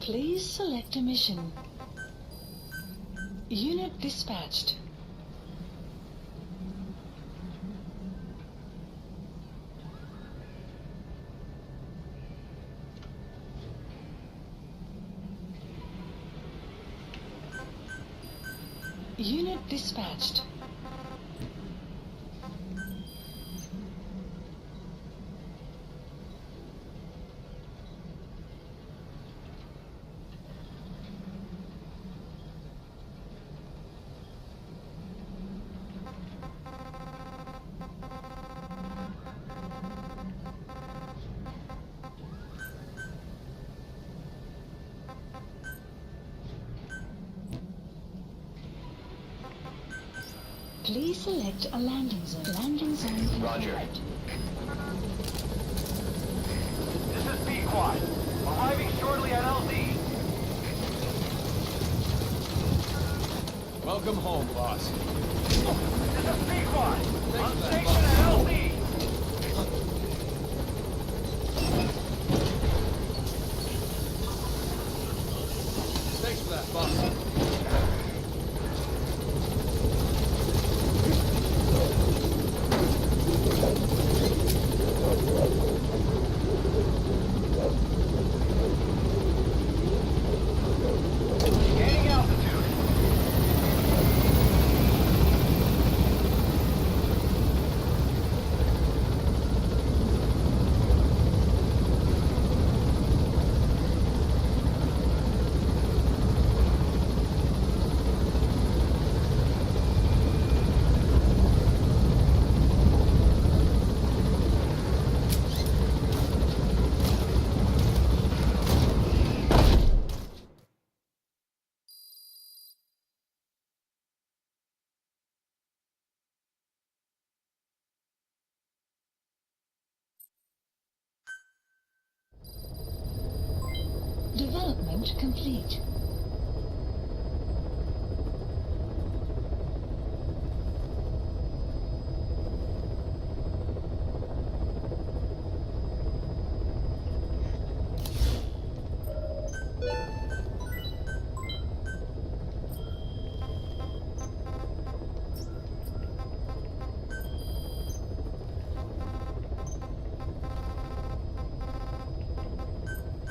Please select a mission. Unit dispatched. Unit dispatched. Please select a landing zone. Landing zone confirmed. Roger. This is B-Quad. Arriving shortly at LZ. Welcome home, boss. This is B-Quad. On for that, station boss. at LZ. Thanks for that, boss. Gaining altitude. Development complete.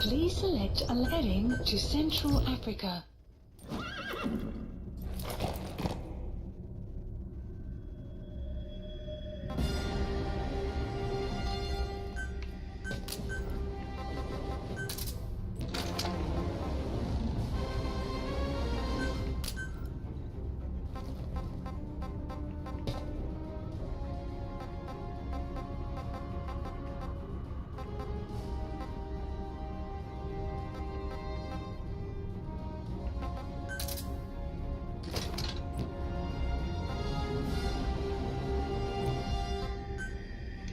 Please select a heading to Central Africa.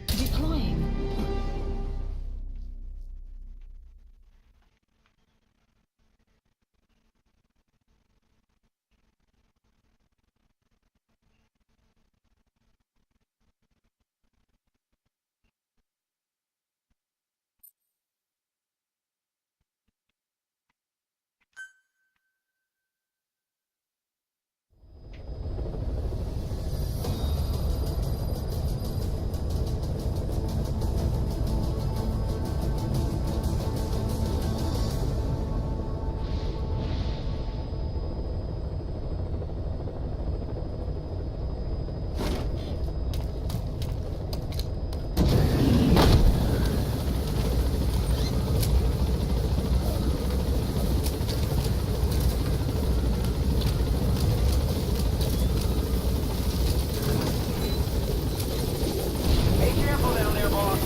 Deploying. Be careful down there, boss.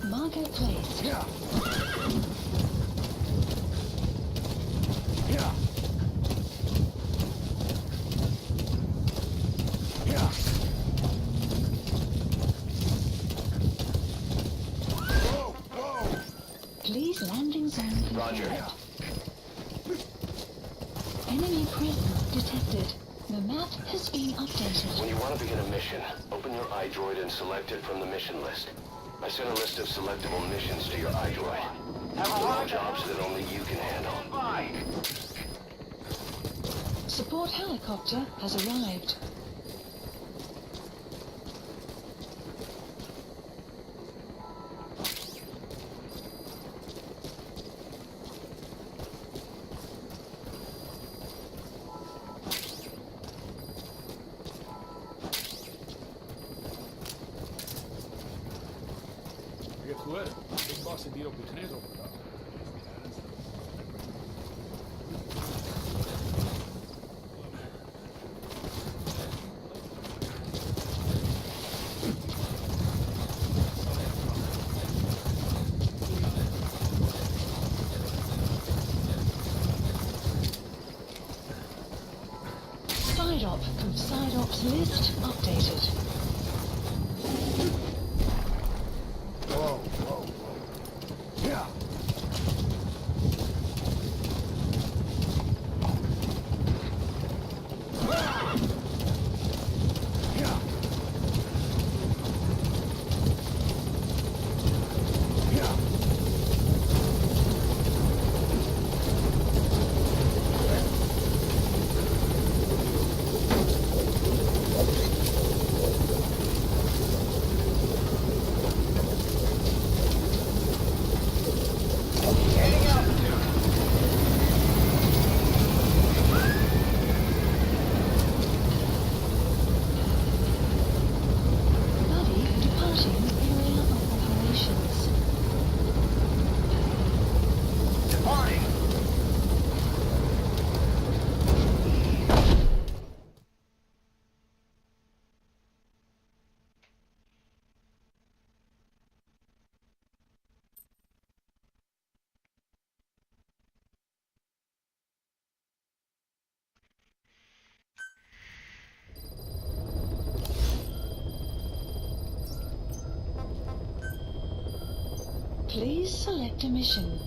Marker placed. Yeah. Yeah. Yeah. Whoa, whoa. Please landing zone confirmed. Roger. Enemy presence detected. The map has been updated. When you want to begin a mission, open your iDroid and select it from the mission list. I sent a list of selectable missions to your iDroid. Have They're all arrived at jobs that only you can handle. Stand by. Support helicopter has arrived. Get to it. Big boss idea op je knees opgedaan. Side ops list updated. Whoa, whoa, whoa. Yeah. Please select a mission.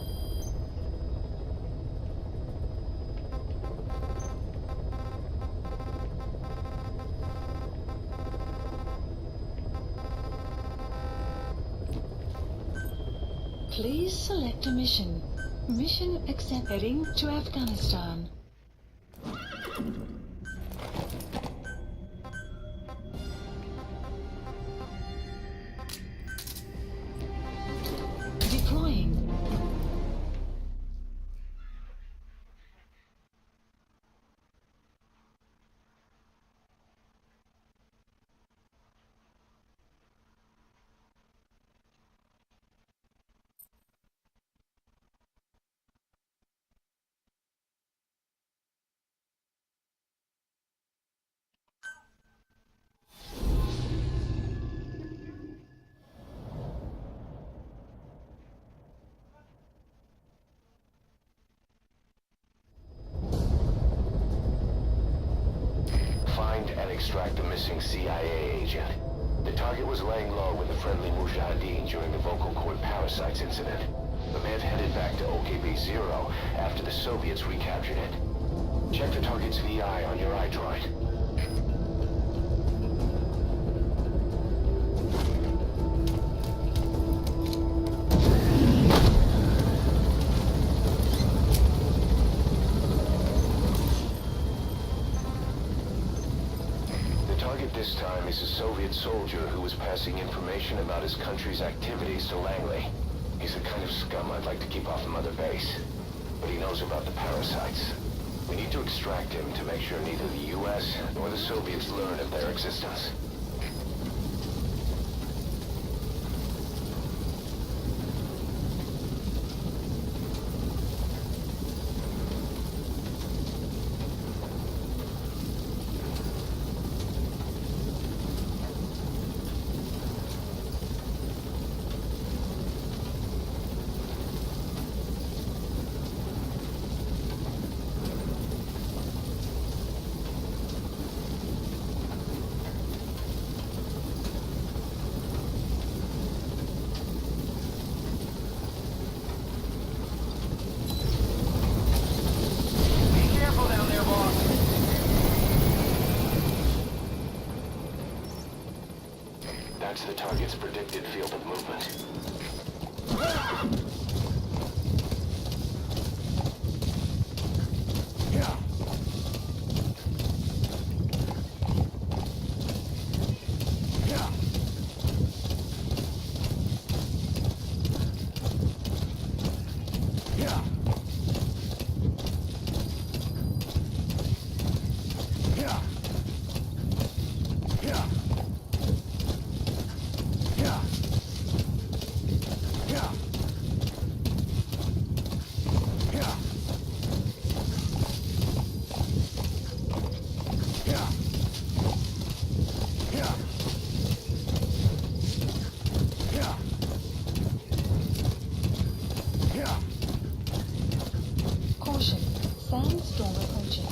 Please select a mission. Mission accept. Heading to Afghanistan. Deploying. Find and extract the missing CIA agent. The target was laying low with the friendly Mujahideen during the vocal cord parasites incident. The man headed back to OKB-0 after the Soviets recaptured it. Check the target's VI on your iDroid. This time is a Soviet soldier who was passing information about his country's activities to Langley. He's the kind of scum I'd like to keep off Mother Base. But he knows about the parasites. We need to extract him to make sure neither the US nor the Soviets learn of their existence. match the target's predicted field of movement. Yeah. Yeah. Yeah. Yeah. Yeah. Yeah. Yeah. Yeah. Yeah. Yeah. Yeah. Yeah. Caution. Sandstorm approaching.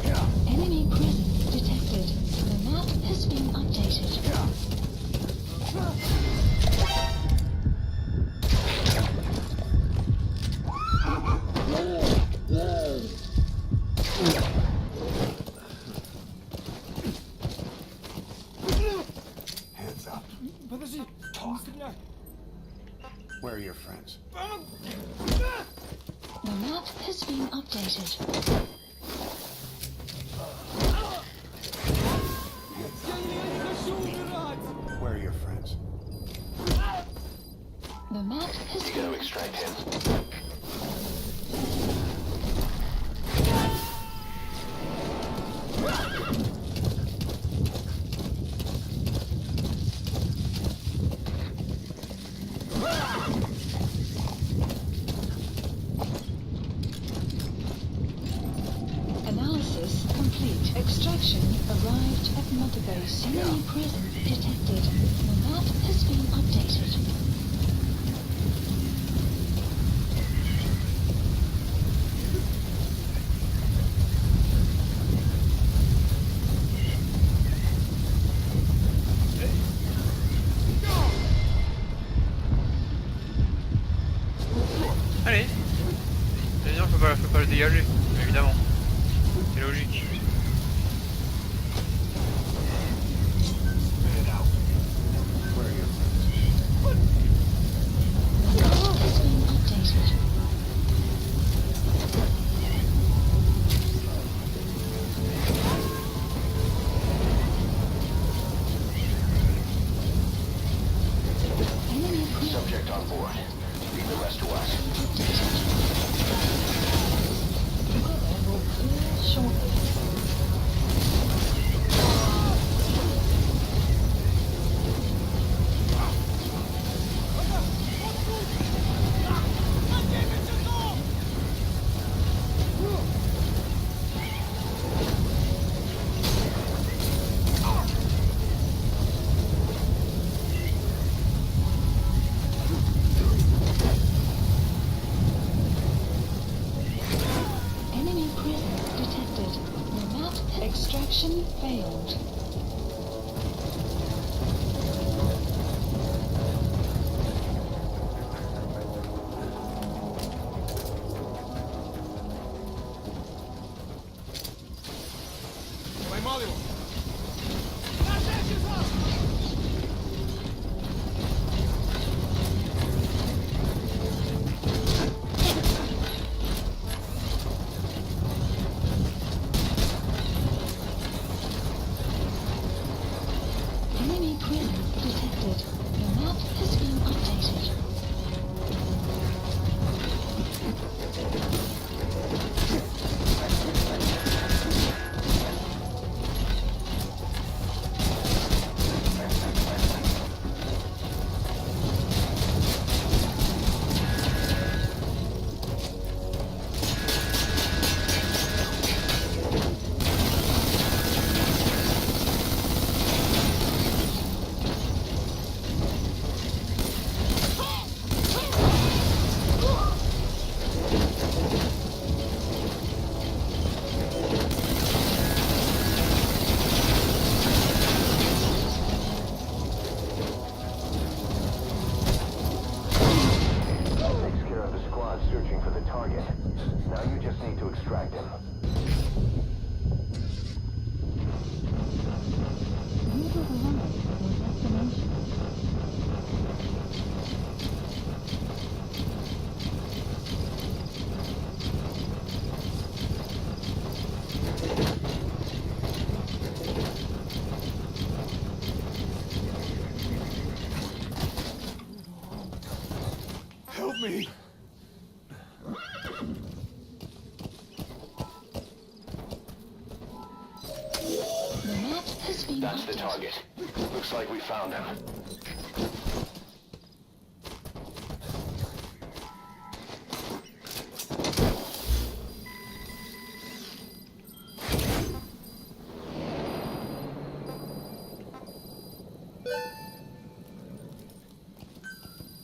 Yeah. Enemy presence detected. The map has been updated. Yeah. Hands up. Подожди, не стреляй. Where are your friends? The map has been updated. Я не хочу умирать. Where are your friends? The map has You gotta been extract him. Analysis complete. Extraction arrived at mother base. Enemy presence detected. The map has been updated. Allez. Bien sûr, faut pas le dégager, évidemment. C'est logique. Where are your friends? The map has been updated. Enemy presence Subject on board. Leave the rest to us. updated. Weather will clear shortly. Enemy presence detected. The map extraction failed. Поймал его. Enemy presence detected. The map has been updated. me! The map has been That's the updated. target. Looks like we found him.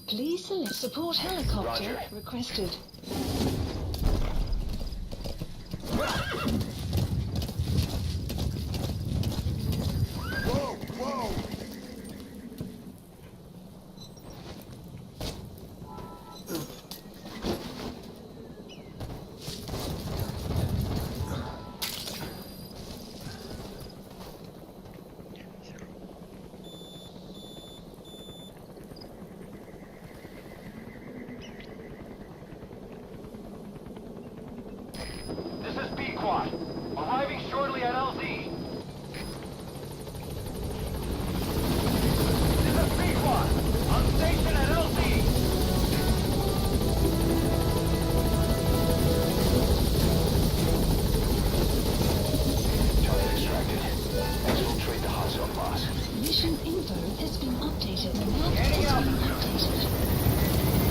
Please select support helicopter Roger. requested. Whoa, whoa! This is B Quad. Arriving shortly at LZ. This is B Quad. On station at LZ. Target extracted. Exfiltrate the hot zone, boss. Mission info has been updated. The map Heading has out. been updated.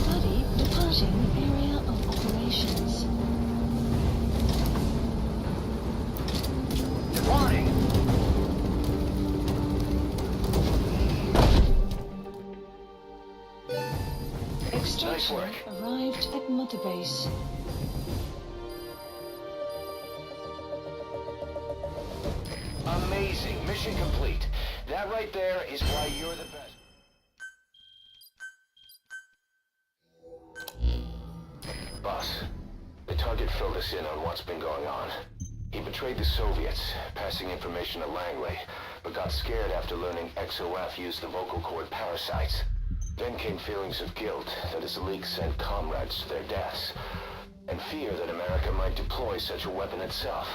Buddy departing area of operations. Departing. Extraction work. arrived at Mother Base. Amazing. Mission complete. That right there is why you're the best. Boss, the target filled us in on what's been going on. He betrayed the Soviets, passing information to Langley, but got scared after learning XOF used the vocal cord parasites. Then came feelings of guilt that his leak sent comrades to their deaths, and fear that America might deploy such a weapon itself.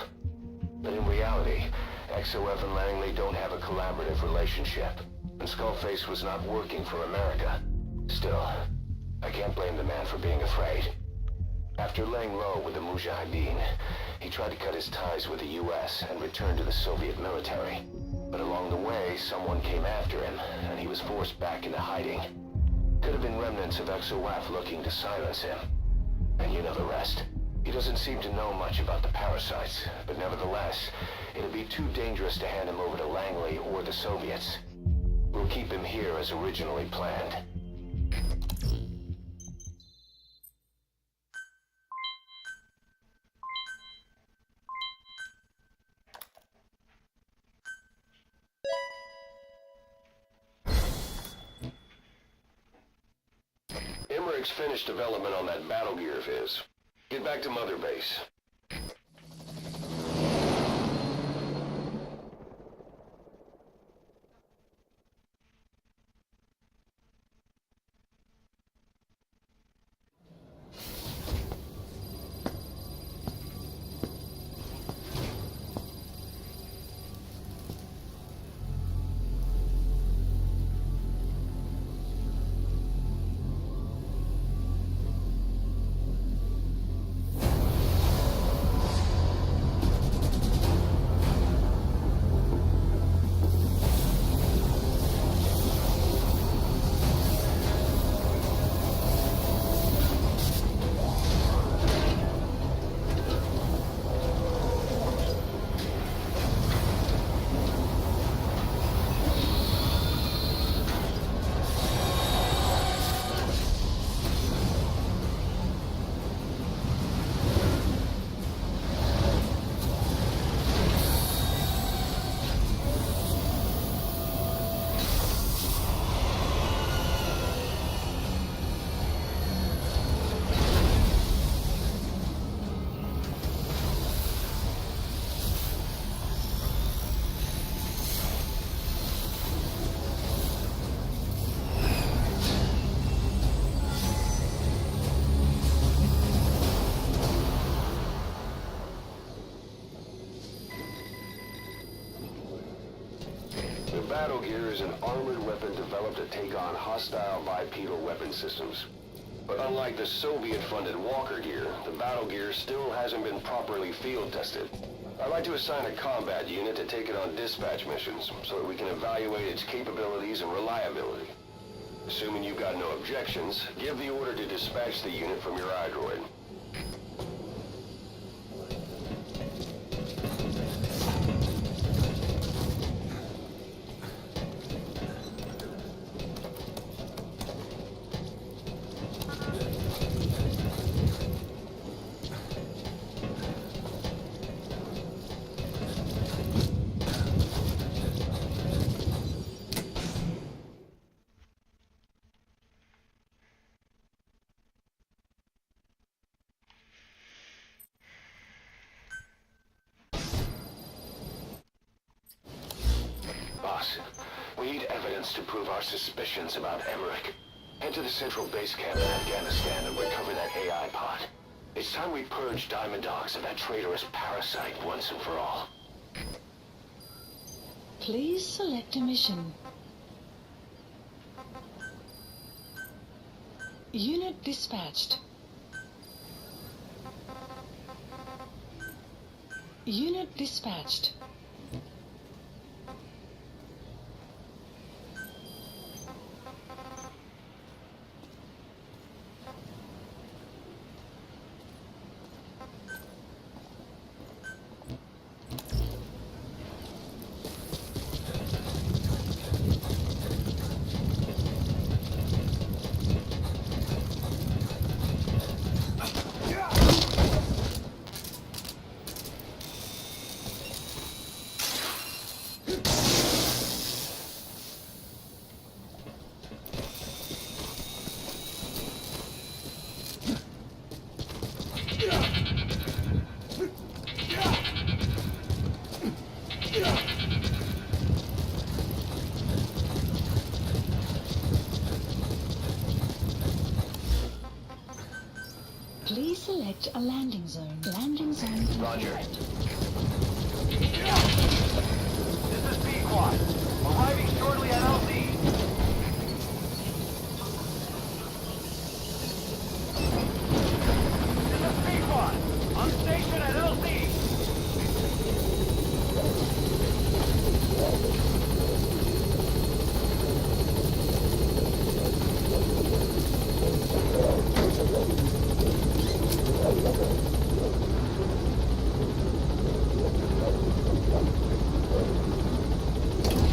But in reality, XOF and Langley don't have a collaborative relationship, and Skullface was not working for America. Still, I can't blame the man for being afraid. After laying low with the Mujahideen, he tried to cut his ties with the US and return to the Soviet military. But along the way, someone came after him, and he was forced back into hiding. Could have been remnants of XOF looking to silence him. And you know the rest. He doesn't seem to know much about the parasites, but nevertheless, it'd be too dangerous to hand him over to Langley or the Soviets. We'll keep him here as originally planned. Emmerich's finished development on that battle gear of his. Get back to Mother Base. battle gear is an armored weapon developed to take on hostile bipedal weapon systems. But unlike the Soviet-funded Walker gear, the battle gear still hasn't been properly field tested. I'd like to assign a combat unit to take it on dispatch missions, so that we can evaluate its capabilities and reliability. Assuming you've got no objections, give the order to dispatch the unit from your iDroid. Boss, we need evidence to prove our suspicions about Emmerich. Head to the central base camp in Afghanistan and recover that AI pod. It's time we purge Diamond Dogs of that traitorous parasite once and for all. Please select a mission. Unit dispatched. Unit dispatched. Please select a landing zone. Landing zone Roger. This is B Quad. Arriving shortly at LZ. This is B Quad. On station at LZ.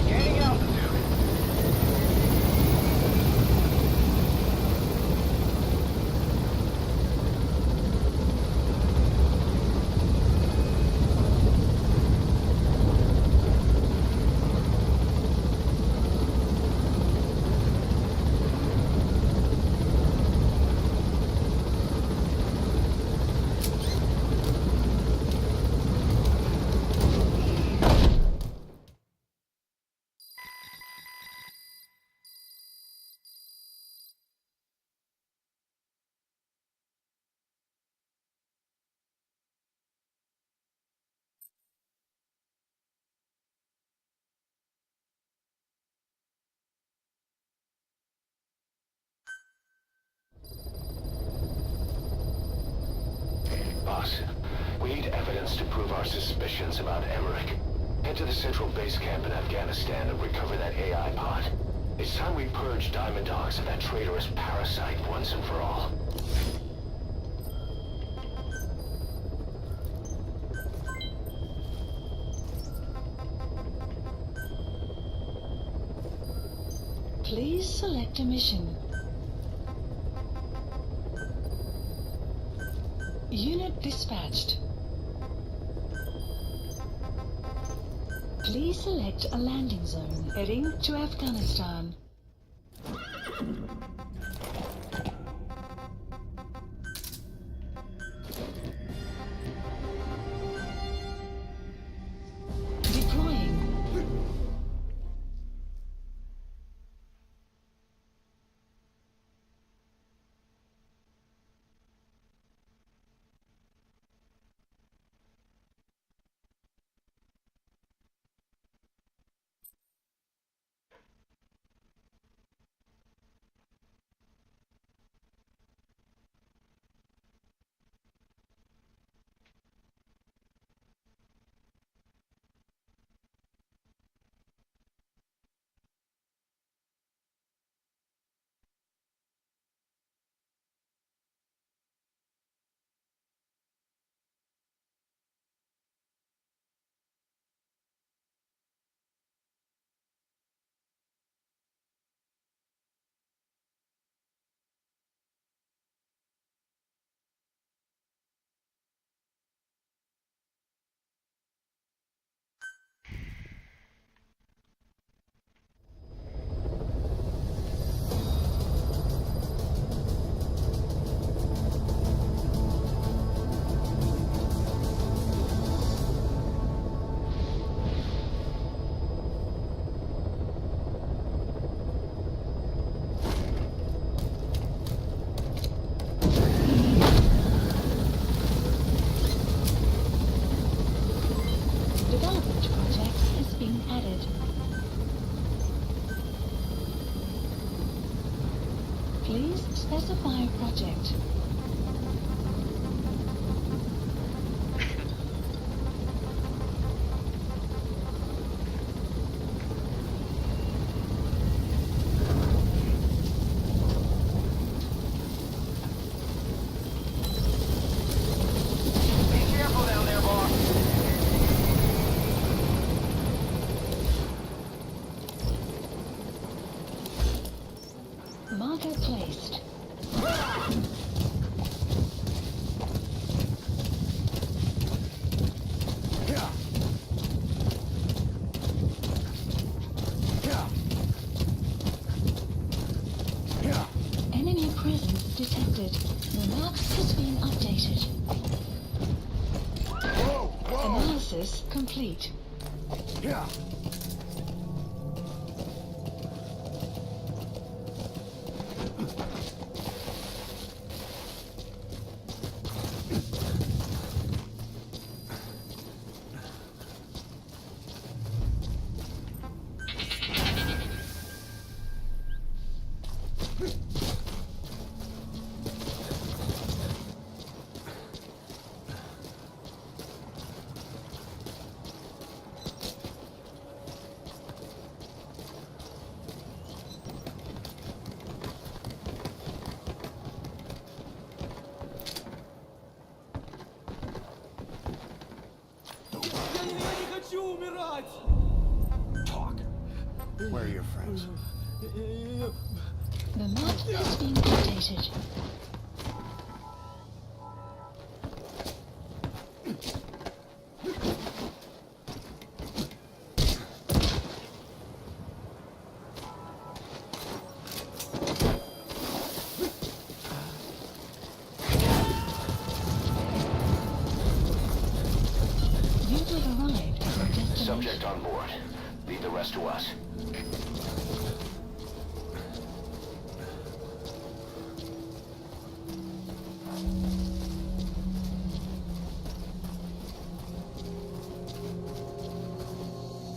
Gaining altitude. Boss, we need evidence to prove our suspicions about Emmerich. Head to the central base camp in Afghanistan and recover that AI pod. It's time we purge Diamond Dogs of that traitorous parasite once and for all. Please select a mission. Unit dispatched. Please select a landing zone. Heading to Afghanistan. is a fire project. Be careful down there, boss. Marker placed. Yeah. Yeah. Yeah. Enemy presence detected. The map has been updated. Whoa, whoa. Analysis complete. Yeah. Talk. Where are your friends? The map has been updated. You have arrived at your destination. Subject on board. Leave the rest to us.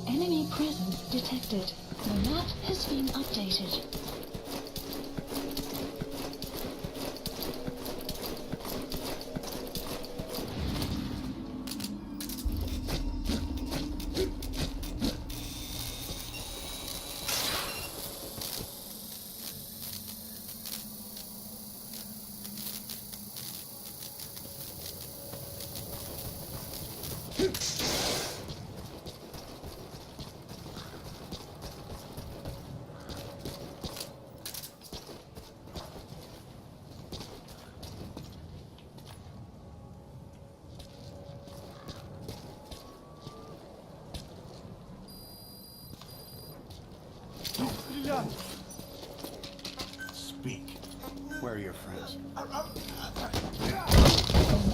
Enemy presence detected. The map has been updated. Speak. Where are your friends? The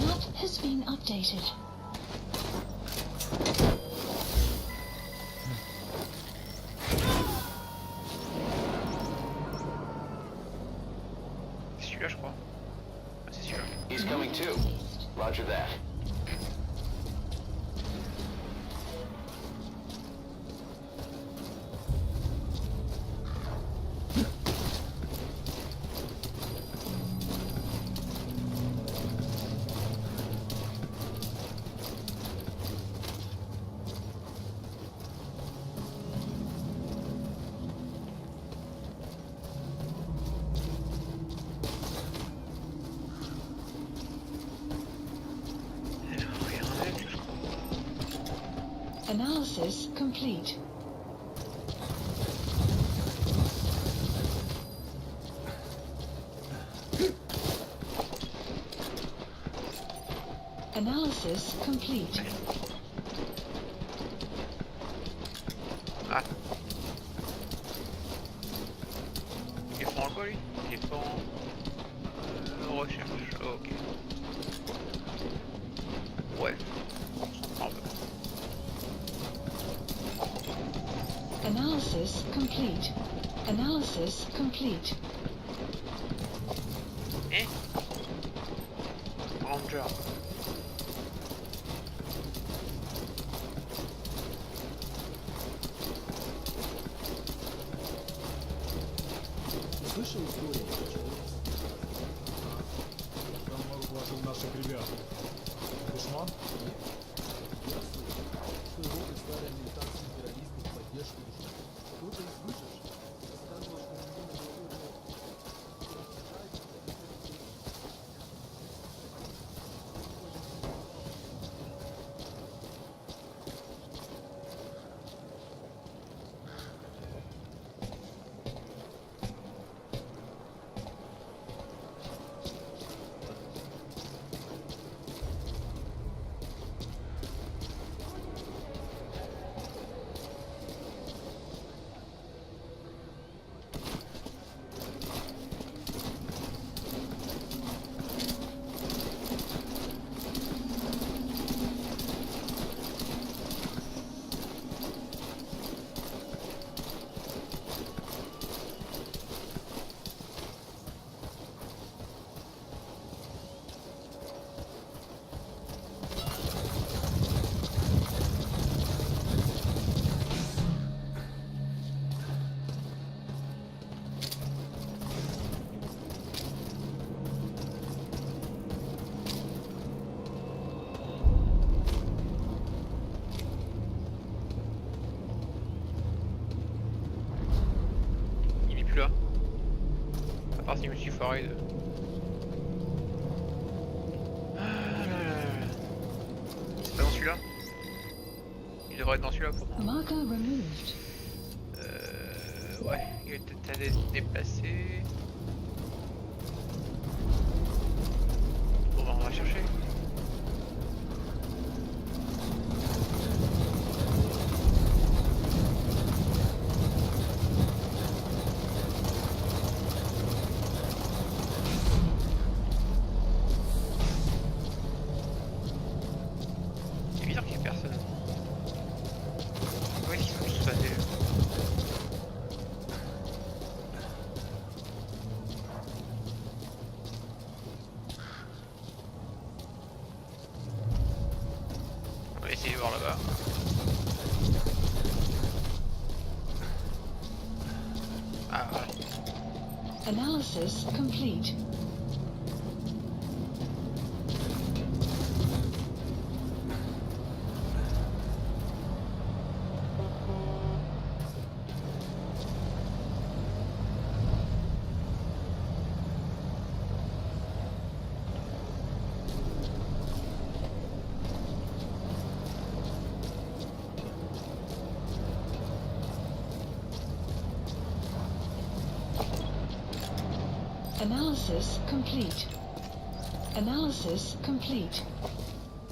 map has been updated. C'est celui-là, je crois. Ah, c'est celui-là. He's coming too. Roger that. Analysis complete. Analysis complete. Ah. Il est pas en quoi lui? Il est pas en recherche. Ok. Ouais. On s'en prend un peu. Analysis complete. Analysis complete. Eh? Ranger. Слышал историю, что человек Ребят, душман? Il est plus là. À part si je me suis foiré de... C'est pas dans celui-là. Il devrait être dans celui-là pour moi. Marker removed. Ouais, il est peut-être allé se déplacer. Bon bah on va chercher. C'est bizarre qu'il y ait personne. Ouais, ils sont tous passés. On va essayer de voir là-bas. Ah voilà. Analysis complete. Analysis complete. Analysis complete.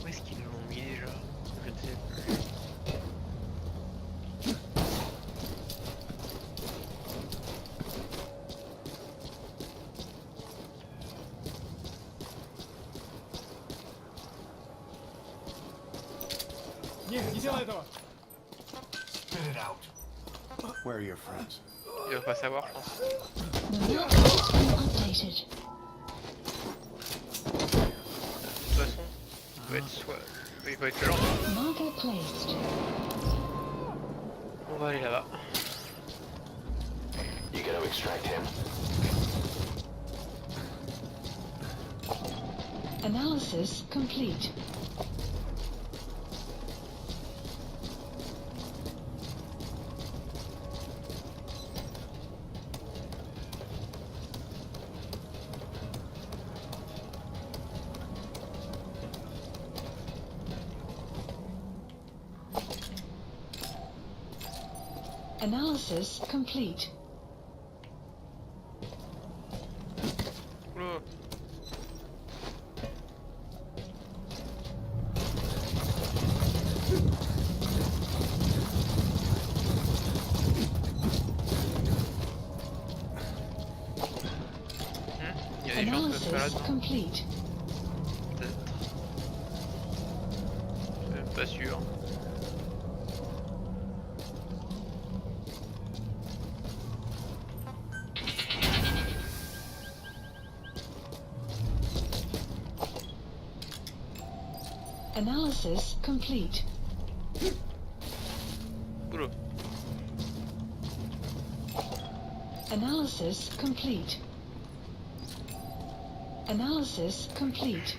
Où est-ce qu'ils l'ont mis déjà? Je ne sais plus. Нет, не делай этого! Spit it out. Where are your friends? Il doit pas savoir, je pense. The map has been updated. De toute façon, il peut être soit... Il peut être que lent. Marker placed. On va aller là-bas. You gotta extract him. Analysis complete. Analysis complete. Oula. Il y a des gens qui peuvent faire Analysis là-dedans. complete. Peut-être. Je suis même pas sûr. Analysis complete. Oula. Analysis complete. Analysis complete.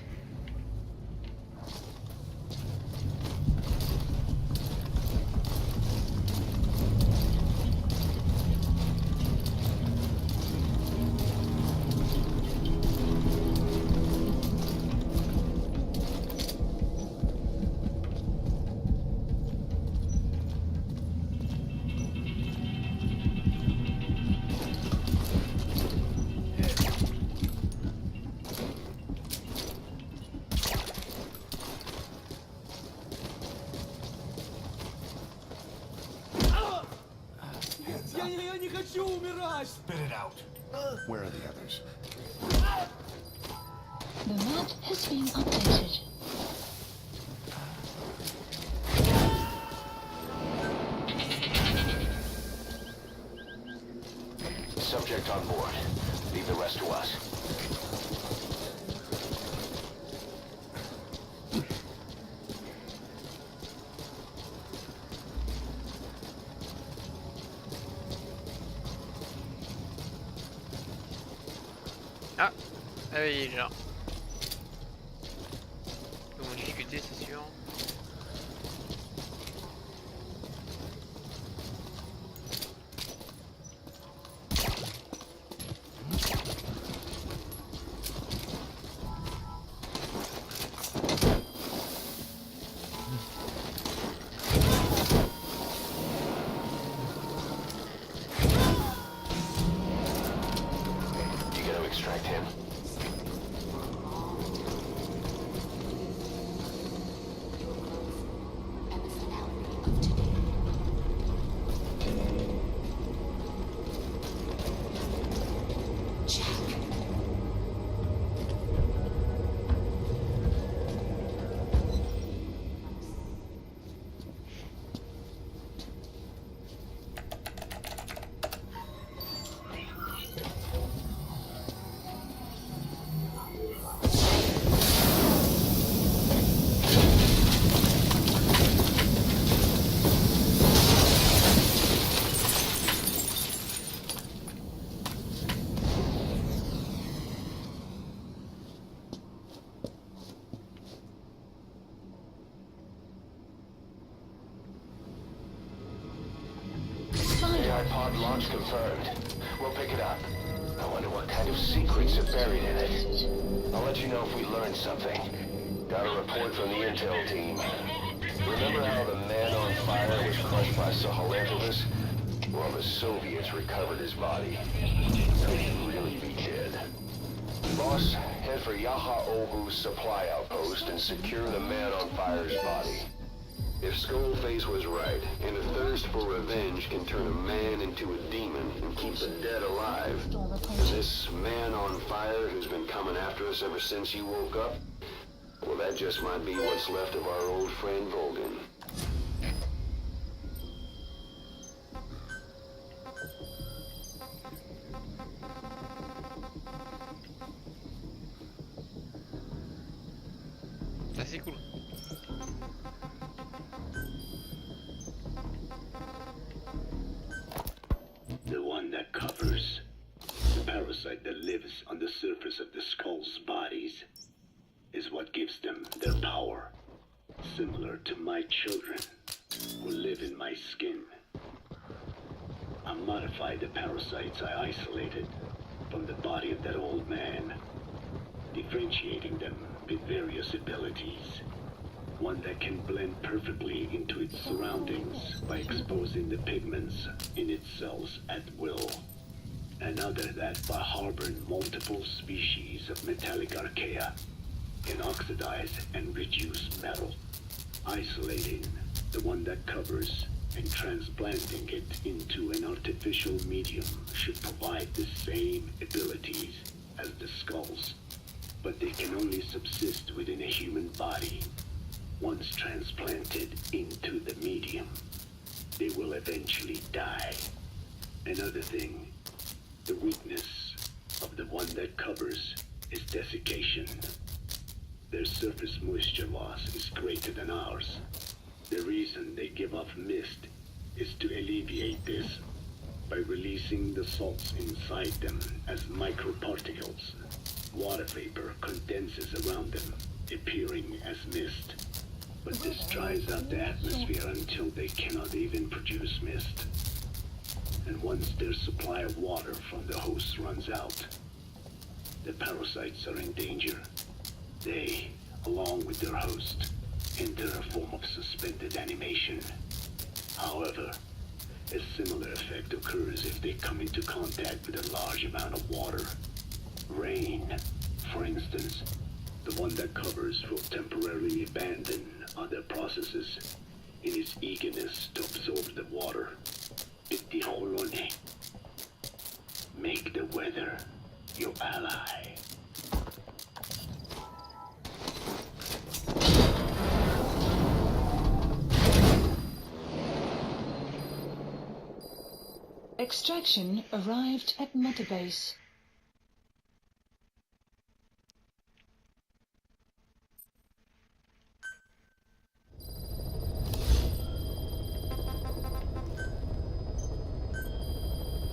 не хочу умирать! Spit it out. Where are the others? The map has been updated. Subject on board. Leave the rest to us. Ah, ah oui, il est là. Ils vont discuter, c'est sûr. You gotta extract him. AI pod launch confirmed. We'll pick it up. I wonder what kind of secrets are buried in it. I'll let you know if we learn something. Got a report from the intel team. Remember how the man on fire was crushed by Sahelanthropus? Well, the Soviets recovered his body. So he'd really be dead. Boss, head for Yaha Obu's supply outpost and secure the man on fire's body. If Skullface was right, and a thirst for revenge can turn a man into a demon and keep the dead alive, then this man on fire who's been coming after us ever since you woke up, well, that just might be what's left of our old friend Volgan. Ça c'est cool. The one that covers. The parasite that lives on the surface of the skull's bodies is what gives them their power. Similar to my children, who live in my skin. I modified the parasites I isolated from the body of that old man, differentiating them with various abilities. One that can blend perfectly into its surroundings by exposing the pigments in its cells at will. Another that by harboring multiple species of metallic archaea can oxidize and reduce metal. Isolating the one that covers and transplanting it into an artificial medium should provide the same abilities as the skulls, but they can only subsist within a human body. Once transplanted into the medium, they will eventually die. Another thing, the weakness of the one that covers is desiccation. Their surface moisture loss is greater than ours. The reason they give off mist is to alleviate this by releasing the salts inside them as microparticles. Water vapor condenses around them, appearing as mist. But this dries out the atmosphere until they cannot even produce mist. And once their supply of water from the host runs out, the parasites are in danger. They, along with their host, enter a form of suspended animation. However, a similar effect occurs if they come into contact with a large amount of water. Rain, for instance, the one that covers will temporarily abandon other processes in its eagerness to absorb the water. Iti holone, Make the weather your ally. Extraction arrived at Mother Base.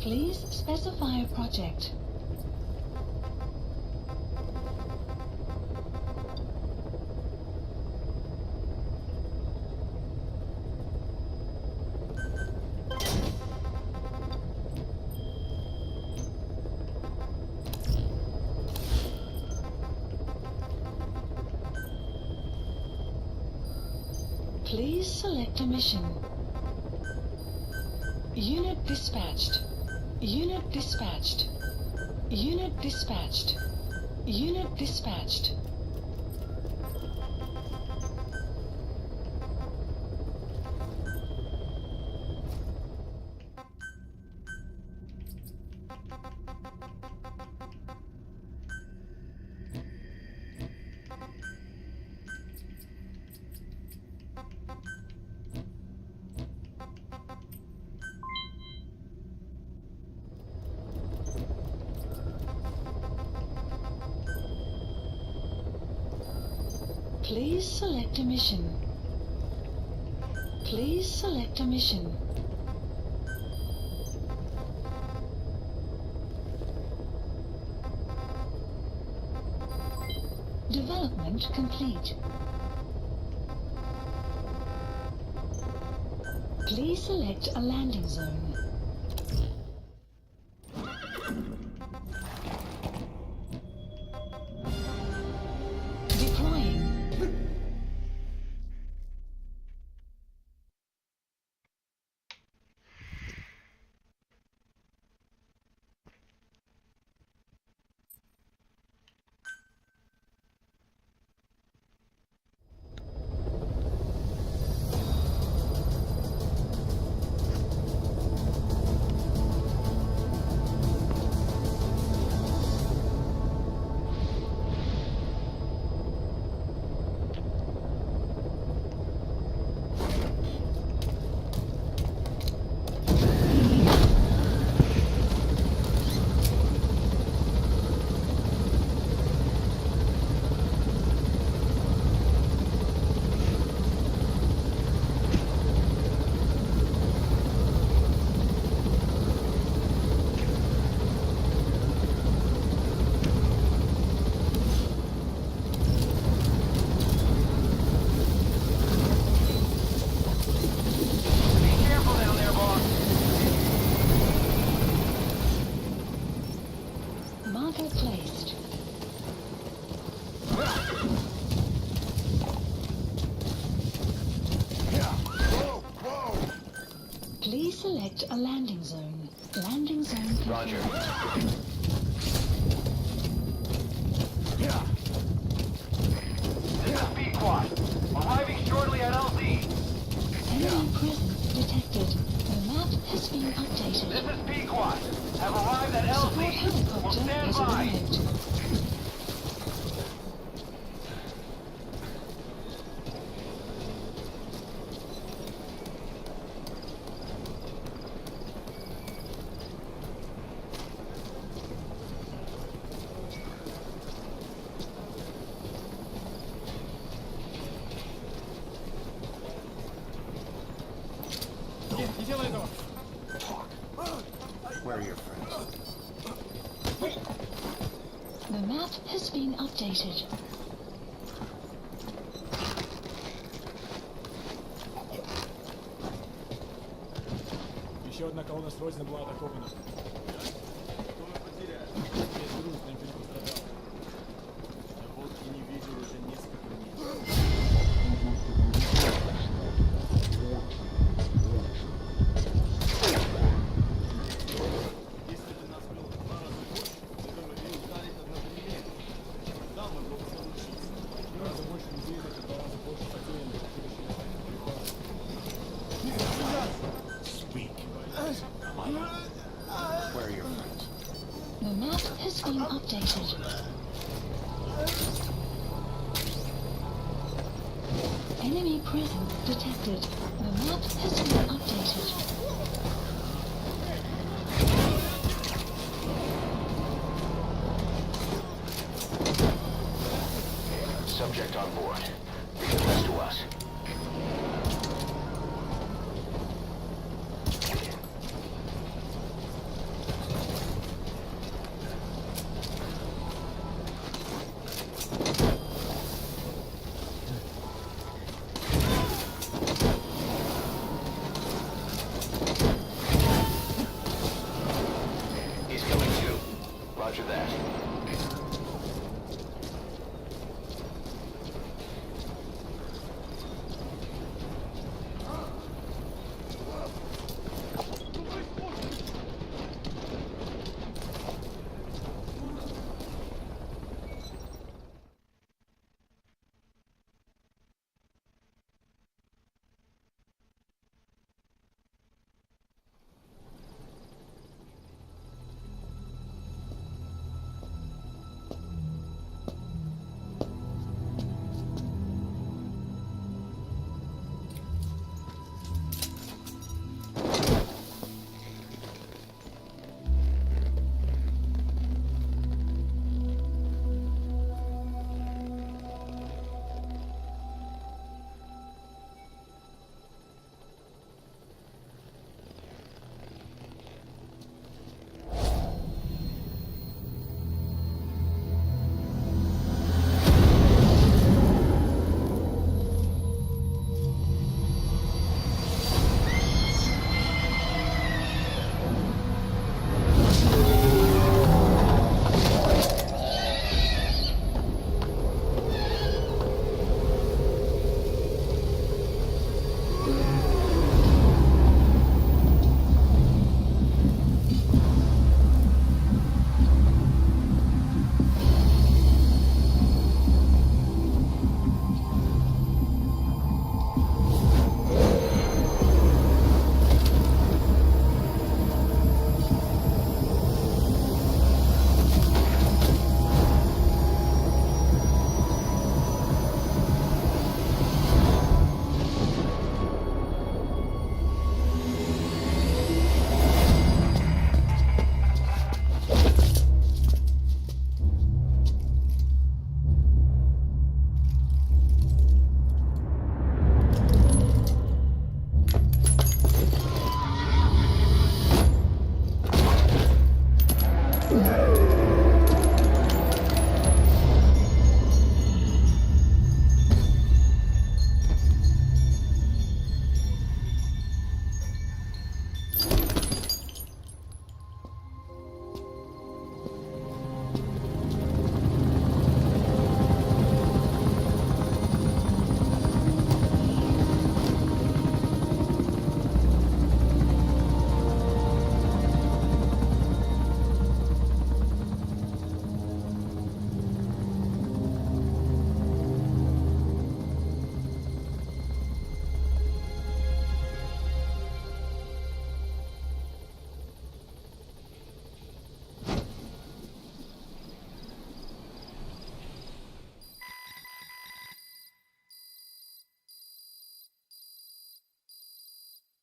Please specify a project. Please select a mission. Unit dispatched. Unit dispatched. Unit dispatched. Unit dispatched. Please select a mission. Please select a mission. Development complete. Please select a landing zone. Deploying. Be careful down there, boss. Marker placed. Whoa, whoa! Please select a landing zone. Landing zone Roger. confirmed. Yeah, This is B-Quad. Arriving shortly at LZ. Enemy presence detected. The map has been This updated. is B-Quad. Have arrived at Support LZ. Will helicopter stand has by. arrived. Не делай этого! Where are your friends? The map has been updated. Еще одна колонна с Родины была атакована. Весь груз, но никто не пострадал. Вот и не видел уже несколько дней. Если бы нас было в 2 раза больше, то мы могли ударить одновременно. Да, могло бы получиться. В 2 раза больше людей, это в 2 раза больше потерянных. Speak. been updated. Enemy prison detected. The map has been updated. Subject on board. Leave the rest to us. He's coming too. Roger that.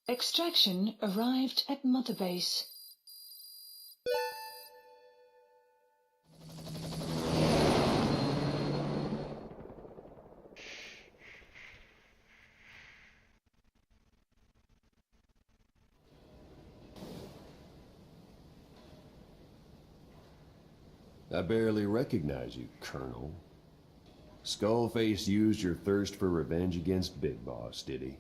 Extraction arrived at Mother Base. I barely recognize you, Colonel. Skullface used your thirst for revenge against Big Boss, did he?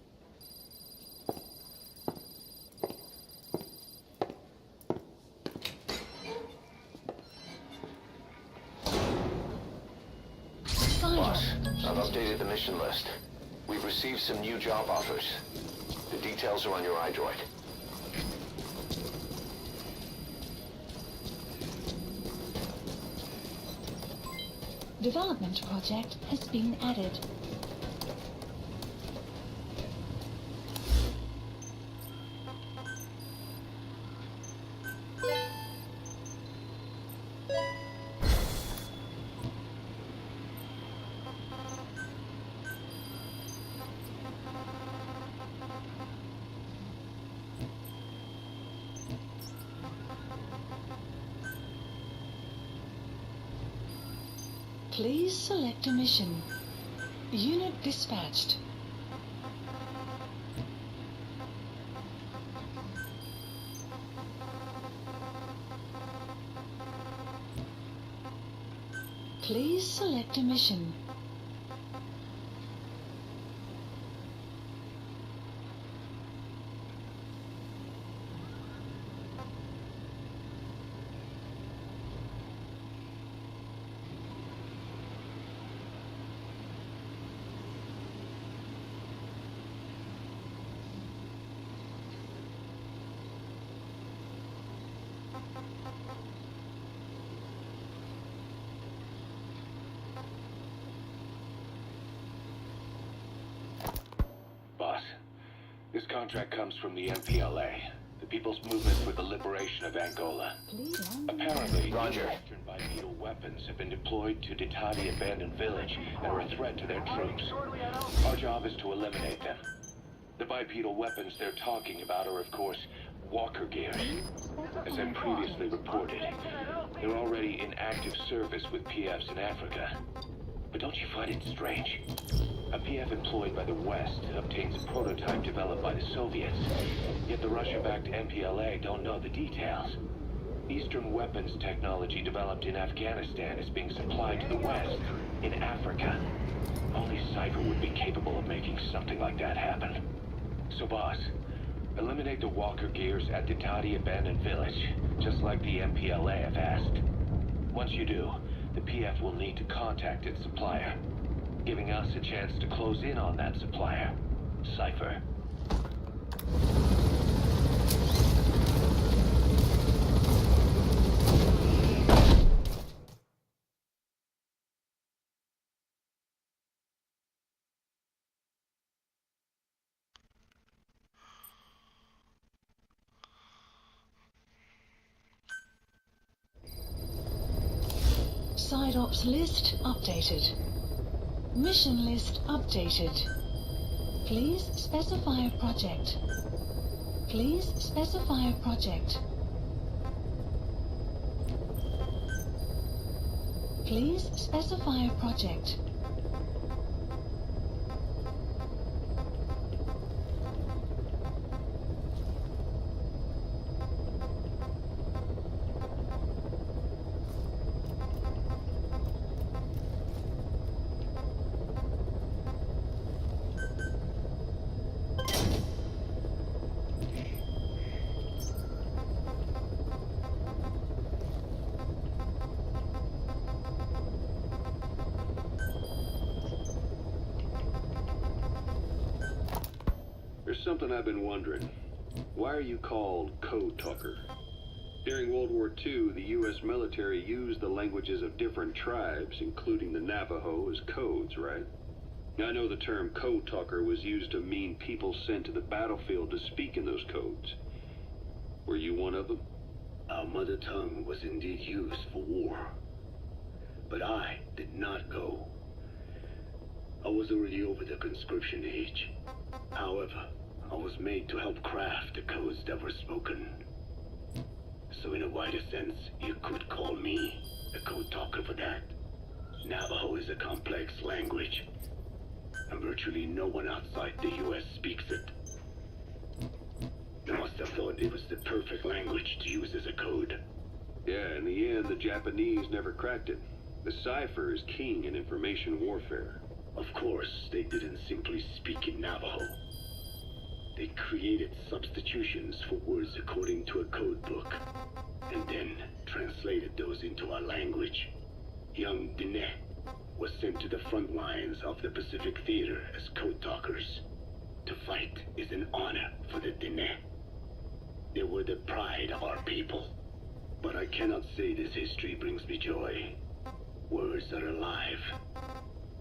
Boss, I've updated the mission list. We've received some new job offers. The details are on your iDroid. Development project has been added. Please select a mission. Unit dispatched. Please select a mission. Boss, this contract comes from the MPLA, the People's Movement for the Liberation of Angola. Apparently, Roger. Western bipedal weapons have been deployed to Ditati abandoned village and are a threat to their troops. Our job is to eliminate them. The bipedal weapons they're talking about are, of course, walker gears. As I previously reported, they're already in active service with PFs in Africa. But don't you find it strange? A PF employed by the West obtains a prototype developed by the Soviets, yet the Russia-backed MPLA don't know the details. Eastern weapons technology developed in Afghanistan is being supplied to the West in Africa. Only Cypher would be capable of making something like that happen. So boss, eliminate the walker gears at Ditati abandoned village, just like the MPLA have asked. Once you do, the PF will need to contact its supplier, giving us a chance to close in on that supplier, Cypher. Side ops list updated. Mission list updated. Please specify a project. Please specify a project. Please specify a project. There's something I've been wondering. Why are you called Code Talker? During World War II, the U.S. military used the languages of different tribes, including the Navajo, as codes, right? I know the term Code Talker was used to mean people sent to the battlefield to speak in those codes. Were you one of them? Our mother tongue was indeed used for war. But I did not go. I was already over the conscription age. However, I was made to help craft the codes that were spoken. So in a wider sense, you could call me a code talker for that. Navajo is a complex language, and virtually no one outside the U.S. speaks it. I must have thought it was the perfect language to use as a code. Yeah, in the end, the Japanese never cracked it. The cipher is king in information warfare. Of course, they didn't simply speak in Navajo. They created substitutions for words according to a code book, and then translated those into our language. Young Diné was sent to the front lines of the Pacific Theater as code talkers. To fight is an honor for the Diné. They were the pride of our people. But I cannot say this history brings me joy. Words are alive.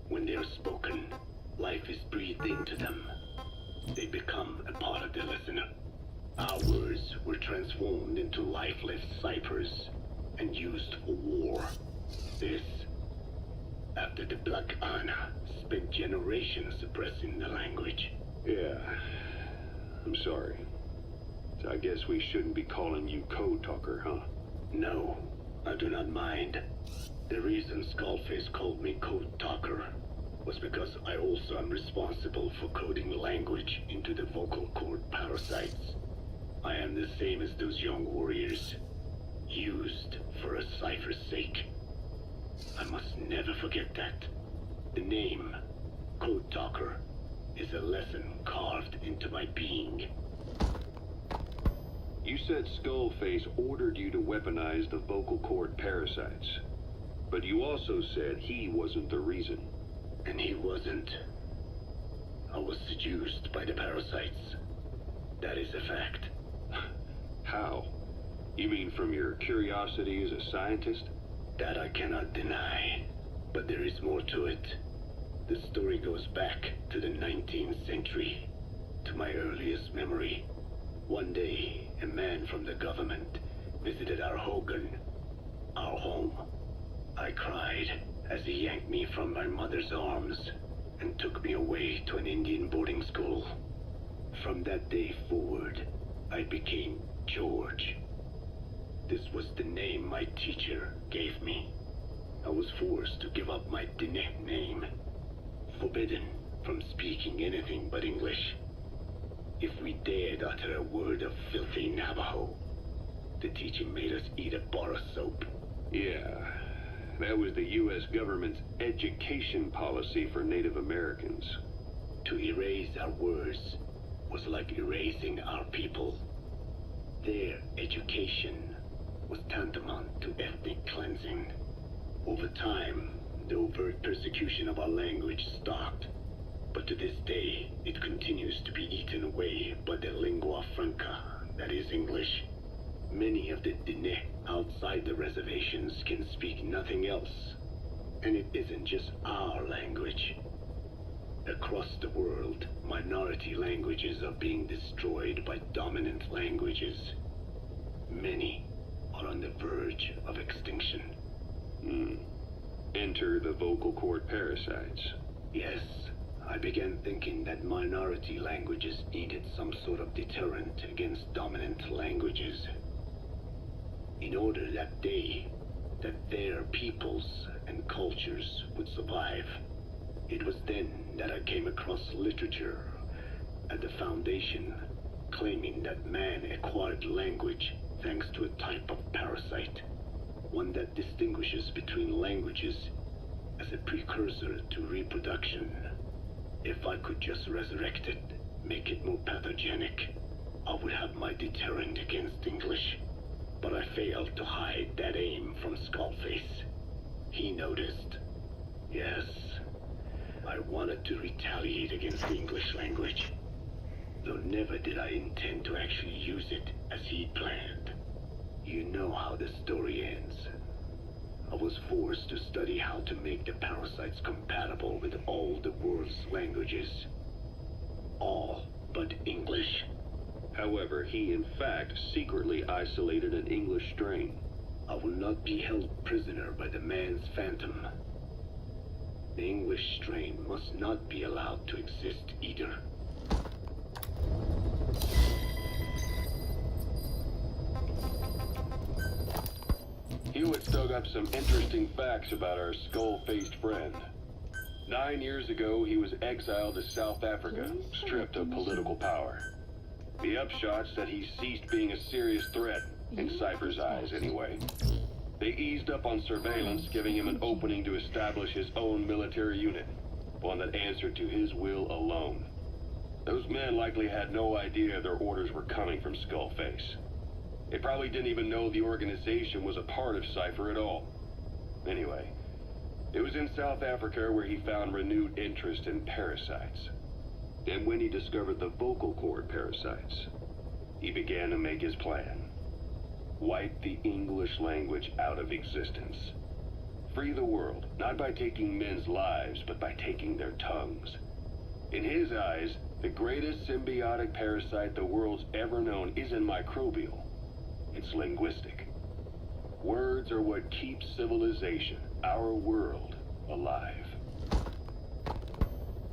When they are spoken, life is breathed into them. They become a part of the listener. Our words were transformed into lifeless ciphers and used for war. This, after the Black Ana spent generations suppressing the language. Yeah, I'm sorry. So I guess we shouldn't be calling you Code Talker, huh? No, I do not mind. The reason Skullface called me Code Talker was because I also am responsible for coding language into the vocal cord parasites. I am the same as those young warriors, used for a cipher's sake. I must never forget that. The name, Code Talker, is a lesson carved into my being. You said Skullface ordered you to weaponize the vocal cord parasites. But you also said he wasn't the reason. And he wasn't. I was seduced by the parasites. That is a fact. How? You mean from your curiosity as a scientist? That I cannot deny. But there is more to it. The story goes back to the 19th century, to my earliest memory. One day, a man from the government visited our Hogan, our home. I cried as he yanked me from my mother's arms and took me away to an Indian boarding school. From that day forward, I became George. This was the name my teacher gave me. I was forced to give up my Diné name, forbidden from speaking anything but English. If we dared utter a word of filthy Navajo, the teacher made us eat a bar of soap. Yeah, that was the U.S. government's education policy for Native Americans. To erase our words was like erasing our people. Their education was tantamount to ethnic cleansing. Over time, the overt persecution of our language stopped. But to this day, it continues to be eaten away by the lingua franca, that is English. Many of the Diné outside the reservations can speak nothing else. And it isn't just our language. Across the world, minority languages are being destroyed by dominant languages. Many are on the verge of extinction. Enter the vocal cord parasites. Yes, I began thinking that minority languages needed some sort of deterrent against dominant languages. In order that their peoples and cultures would survive. It was then that I came across literature at the Foundation claiming that man acquired language thanks to a type of parasite, one that distinguishes between languages as a precursor to reproduction. If I could just resurrect it, make it more pathogenic, I would have my deterrent against English. But I failed to hide that aim from Skullface. He noticed. Yes, I wanted to retaliate against the English language, though never did I intend to actually use it as he'd planned. You know how the story ends. I was forced to study how to make the parasites compatible with all the world's languages. All but English. However, he in fact secretly isolated an English strain. I will not be held prisoner by the man's phantom. The English strain must not be allowed to exist either. Hewitt's dug up some interesting facts about our skull-faced friend. 9 years ago, he was exiled to South Africa, stripped of political power. The upshot's that he ceased being a serious threat, in Cypher's eyes anyway. They eased up on surveillance, giving him an opening to establish his own military unit, one that answered to his will alone. Those men likely had no idea their orders were coming from Skullface. They probably didn't even know the organization was a part of Cypher at all. Anyway, it was in South Africa where he found renewed interest in parasites. And when he discovered the vocal cord parasites, he began to make his plan. Wipe the English language out of existence. Free the world, not by taking men's lives, but by taking their tongues. In his eyes, the greatest symbiotic parasite the world's ever known isn't microbial. It's linguistic. Words are what keeps civilization, our world, alive.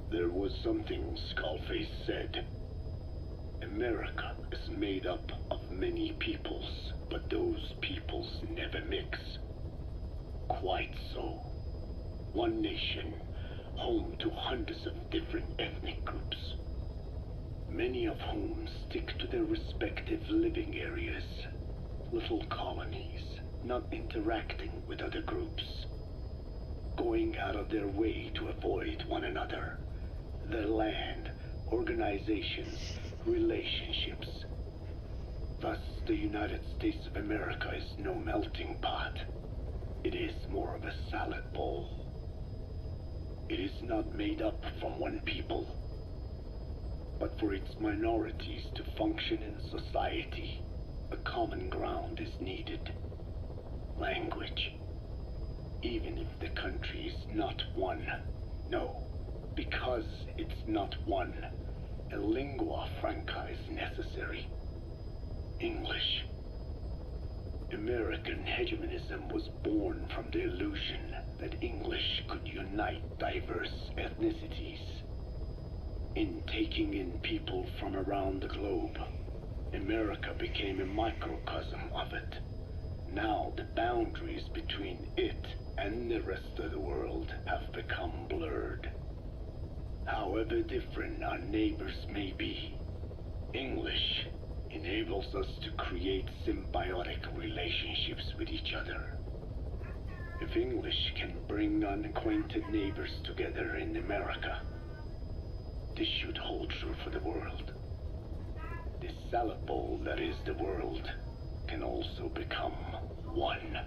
There was something Skullface said. America is made up of many peoples, but those peoples never mix. Quite so. One nation, home to hundreds of different ethnic groups, many of whom stick to their respective living areas, little colonies, not interacting with other groups, going out of their way to avoid one another, their land, organizations, relationships. Thus, the United States of America is no melting pot. It is more of a salad bowl. It is not made up from one people, but for its minorities to function in society, a common ground is needed. Language. Even if the country is not one. No, because it's not one, a lingua franca is necessary. English. American hegemonism was born from the illusion that English could unite diverse ethnicities. In taking in people from around the globe, America became a microcosm of it. Now the boundaries between it and the rest of the world have become blurred. However different our neighbors may be, English enables us to create symbiotic relationships with each other. If English can bring unacquainted neighbors together in America, this should hold true for the world. This salad bowl that is the world can also become one.